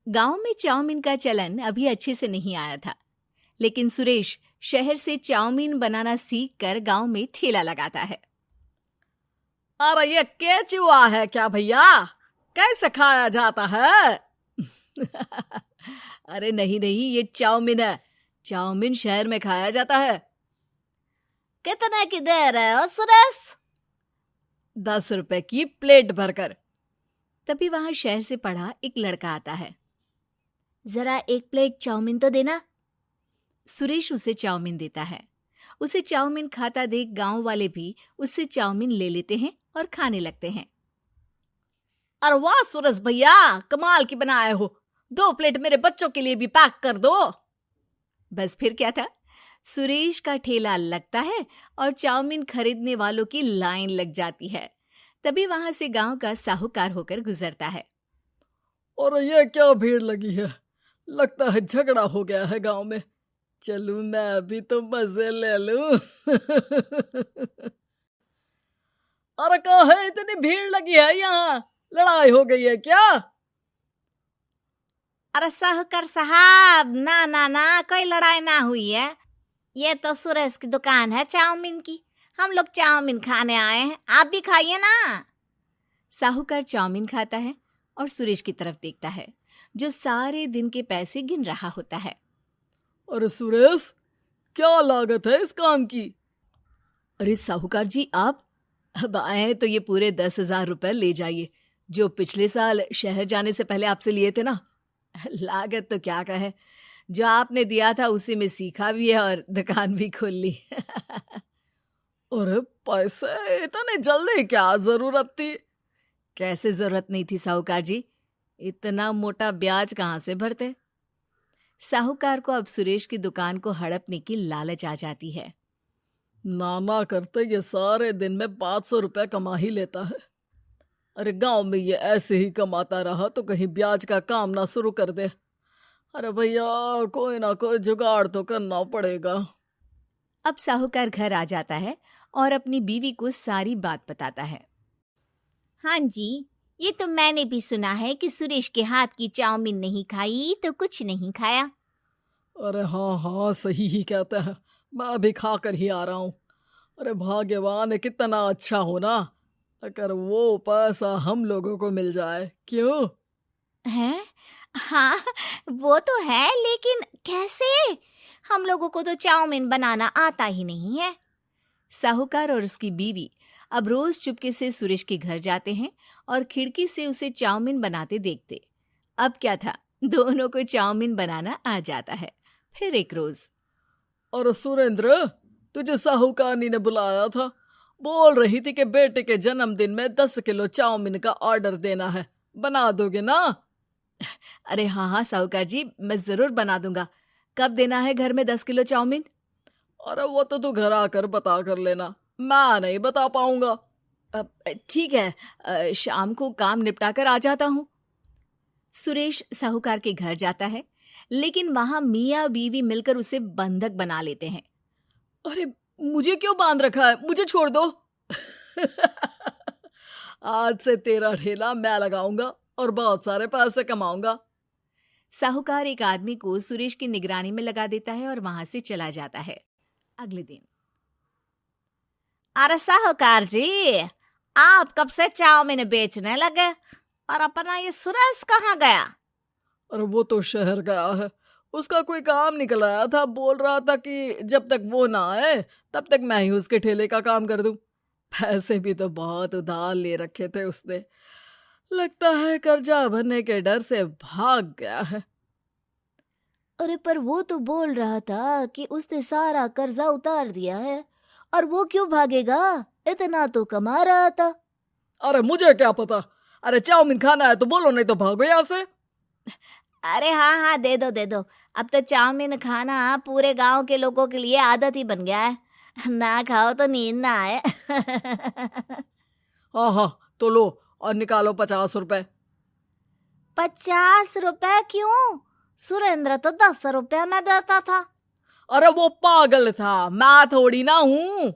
गांव में चाउमीन का चलन अभी अच्छे से नहीं आया था, लेकिन सुरेश शहर से चाउमीन बनाना सीखकर गांव में ठेला लगाता है। अरे ये केचुआ है क्या भैया? कैसे खाया जाता है? अरे नहीं नहीं, ये चाउमीन है। चाउमीन शहर में खाया जाता है। कितने की दे रहे हो सुरेश? 10 रुपए की प्लेट भरकर। तभी वहां शहर से पढ़ा एक लड़का आता है। जरा एक प्लेट चाउमीन तो देना। सुरेश उसे चाउमीन देता है। उसे चाउमीन खाता देख गांव वाले भी उससे चाउमीन ले लेते हैं और खाने लगते हैं। अरे वाह सुरेश भैया, कमाल की बनाए हो। 2 प्लेट मेरे बच्चों के लिए भी पैक कर दो। बस फिर क्या था, सुरेश का ठेला लगता है और चाउमीन खरीदने वालों की लाइन लग जाती है। तभी वहां से गांव का साहूकार होकर गुजरता है। और ये क्या भीड़ लगी है? लगता है झगड़ा हो गया है गांव में। चलूं मैं अभी तो मजे ले लूं। अरे कहाँ है, इतनी भीड़ लगी है यहाँ? लड़ाई हो गई है क्या? अरे साहूकार साहब, ना ना ना, कोई लड़ाई ना हुई है। ये तो सुरेश की दुकान है चाउमीन की। हम लोग चाउमीन खाने आए हैं, आप भी खाइए ना। साहूकार चाउमीन खाता है और सुरेश की तरफ देखता है, जो सारे दिन के पैसे गिन रहा होता है। अरे सुरेश, क्या लागत है इस काम की? अरे साहूकार जी, आप अब आए हैं तो ये पूरे 10,000 रुपए ले जाइए, जो पिछले साल शहर जाने से पहले आपसे लिए थे ना। लागत तो क्या कहे, जो आपने दिया था उसी में सीखा भी है और दुकान भी खोल ली। अरे पैसे इतने जल्दी क्या जरूरत थी? कैसे जरूरत नहीं थी साहूकार जी, इतना मोटा ब्याज कहाँ से भरते। साहूकार को अब सुरेश की दुकान को हड़पने की लालच आ जाती है। नाना करते ये सारे दिन में 500 रुपए कमा ही लेता है। अरे गांव में ये ऐसे ही कमाता रहा तो कहीं ब्याज का काम ना शुरू कर दे। अरे भैया, कोई ना कोई जुगाड़ तो करना पड़ेगा। अब साहूकार घर आ जाता है और अपनी बीवी को सारी बात बताता है। हाँ जी, ये तो मैंने भी सुना है कि सुरेश के हाथ की चाउमीन नहीं खाई तो कुछ नहीं खाया। अरे हाँ हाँ, सही ही कहते हैं। मैं अभी खा कर ही आ रहा हूँ। अरे भाग्यवान है, कितना अच्छा हो ना अगर वो पैसा हम लोगों को मिल जाए। क्यों हैं? हाँ, वो तो है, लेकिन कैसे? हम लोगों को तो चाउमीन बनाना आता ही नहीं है। साहूकार और उसकी बीवी अब रोज चुपके से सुरेश के घर जाते हैं और खिड़की से उसे चाउमीन बनाते देखते। अब क्या था, दोनों को चाउमीन बनाना आ जाता है। फिर एक रोज, और सुरेंद्र, तुझे साहूकारनी ने बुलाया था। बोल रही थी कि बेटे के जन्मदिन में 10 किलो चाउमीन का ऑर्डर देना है। बना दोगे ना? अरे हाँ हाँ साहूकार जी, मैं जरूर बना दूंगा। कब देना है घर में 10 किलो चाउमीन? अरे वो तो तू घर आकर बता कर लेना, मैं नहीं बता पाऊंगा। ठीक है, शाम को काम निपटा कर आ जाता हूँ। सुरेश साहूकार के घर जाता है, लेकिन वहां मियाँ बीवी मिलकर उसे बंधक बना लेते हैं। अरे मुझे क्यों बांध रखा है? मुझे छोड़ दो। आज से तेरा ठेला मैं लगाऊंगा और बहुत सारे पैसे कमाऊंगा। साहूकार एक आदमी को सुरेश की निगरानी में लगा देता है और वहां से चला जाता है। अगले दिन, अरे साहूकार जी, आप कब से चाउमीन बेचने लगे और अपना ये सुरेश कहाँ गया? अरे वो तो शहर गया है, उसका कोई काम निकल आया था। बोल रहा था कि जब तक वो ना आए तब तक मैं ही उसके ठेले का काम कर दूं। पैसे भी तो बहुत उधार ले रखे थे उसने। लगता है कर्जा भरने के डर से भाग गया है। अरे पर वो तो बोल रहा था कि उसने सारा कर्जा उतार दिया है, और वो क्यों भागेगा? इतना तो कमा रहा था। अरे मुझे क्या पता। अरे चाउमीन खाना है तो बोलो, नहीं तो भागो यहाँ से। अरे हाँ हाँ, दे दो दे दो। अब तो चाउमीन खाना पूरे गांव के लोगों के लिए आदत ही बन गया है। ना खाओ तो नींद ना आए। हाँ हाँ, तो लो और निकालो 50 रुपए। 50 रुपए क्यों? सुरेंद्र तो 10 रुपया में देता था। अरे वो पागल था, मैं थोड़ी ना हूँ।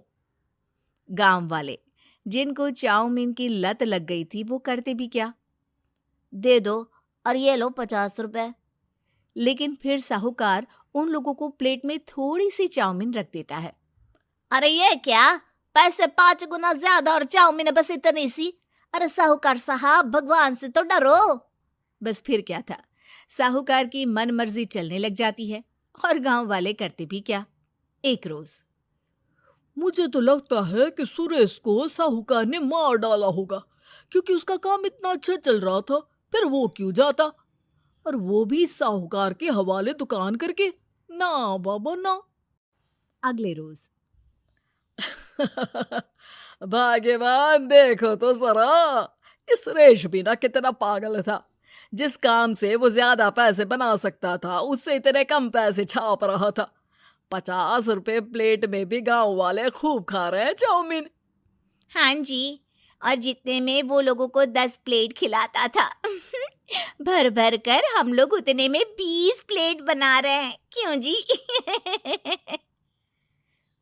गांव वाले, जिनको चाउमीन की लत लग गई थी, वो करते भी क्या? दे दो, और ये लो 50 रुपए। लेकिन फिर साहूकार उन लोगों को प्लेट में थोड़ी सी चाउमीन रख देता है। अरे ये क्या, पैसे 5 गुना ज्यादा और चाउमीन है बस इतनी सी। अरे साहूकार साहब, भगवान से तो डरो। बस फिर क्या था, साहूकार की मन मर्जी चलने लग जाती है और गांव वाले करते भी क्या। एक रोज मुझे तो लगता है कि सुरेश को साहूकार ने मार डाला होगा, क्योंकि उसका काम इतना अच्छा चल रहा था, फिर वो क्यों जाता, और वो भी साहूकार के हवाले दुकान करके। ना बाबा ना। अगले रोज भाग्यवान, देखो तो जरा, इस सुरेश भी ना कितना पागल था। जिस काम से वो ज्यादा पैसे बना सकता था, उससे इतने कम पैसे छाप रहा था। 50 रुपए प्लेट में भी गांव वाले खूब खा रहे हैं चाउमीन। हाँ जी, और जितने में वो लोगों को 10 प्लेट खिलाता था। भर भर कर हम लोग उतने में 20 प्लेट बना रहे हैं, क्यों जी?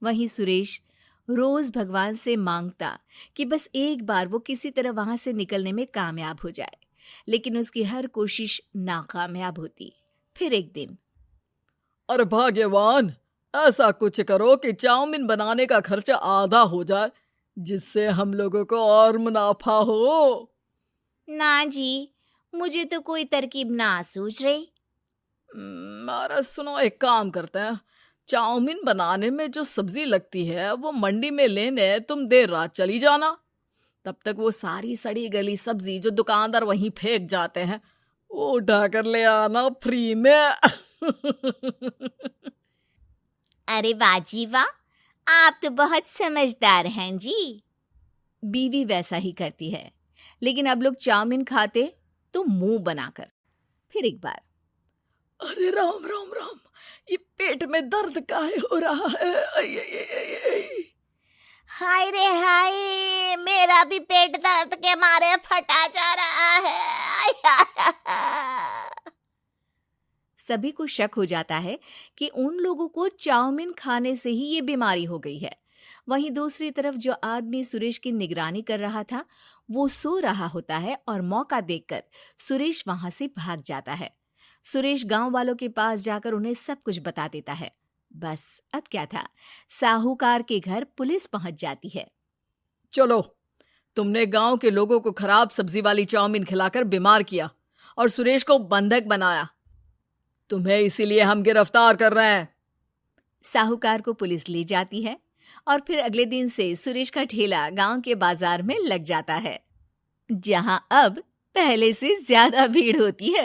वहीं सुरेश रोज भगवान से मांगता कि बस एक बार वो किसी तरह वहां से निकलने में कामयाब हो जाए, लेकिन उसकी हर कोशिश नाकामयाब होती। फिर एक दिन, अरे भाग्यवान, ऐसा कुछ करो कि चाउमीन बनाने का खर्चा आधा हो जाए, जिससे हम लोगों को और मुनाफा हो। ना जी, मुझे तो कोई तरकीब ना सूझ रही। अरे सुनो, एक काम करते हैं, चाउमीन बनाने में जो सब्जी लगती है वो मंडी में लेने तुम देर रात चली जाना। तब तक वो सारी सड़ी गली सब्जी जो दुकानदार वहीं फेंक जाते हैं, वो उठा कर ले आना फ्री में। अरे वाह जी वाह, आप तो बहुत समझदार हैं जी। बीवी वैसा ही करती है, लेकिन अब लोग चाउमीन खाते तो मुंह बनाकर। फिर एक बार, अरे राम राम राम, ये पेट में दर्द काहे हो रहा है? आई, आई, आई, आई, आई। हाय रे हाय, मेरा भी पेट दर्द के मारे फटा जा रहा है। सभी को शक हो जाता है कि उन लोगों को चाउमीन खाने से ही ये बीमारी हो गई है। वहीं दूसरी तरफ जो आदमी सुरेश की निगरानी कर रहा था, वो सो रहा होता है और मौका देखकर सुरेश वहां से भाग जाता है। सुरेश गांव वालों के पास जाकर उन्हें सब कुछ बता देता है। बस अब क्या था, साहूकार के घर पुलिस पहुंच जाती है। चलो, तुमने गांव के लोगों को खराब सब्जी वाली चाउमीन खिलाकर बीमार किया और सुरेश को बंधक बनाया। तुम्हें इसीलिए हम गिरफ्तार कर रहे हैं। साहूकार को पुलिस ले जाती है और फिर अगले दिन से सुरेश का ठेला गांव के बाजार में लग जाता है, जहां अब पहले से ज्यादा भीड़ होती है।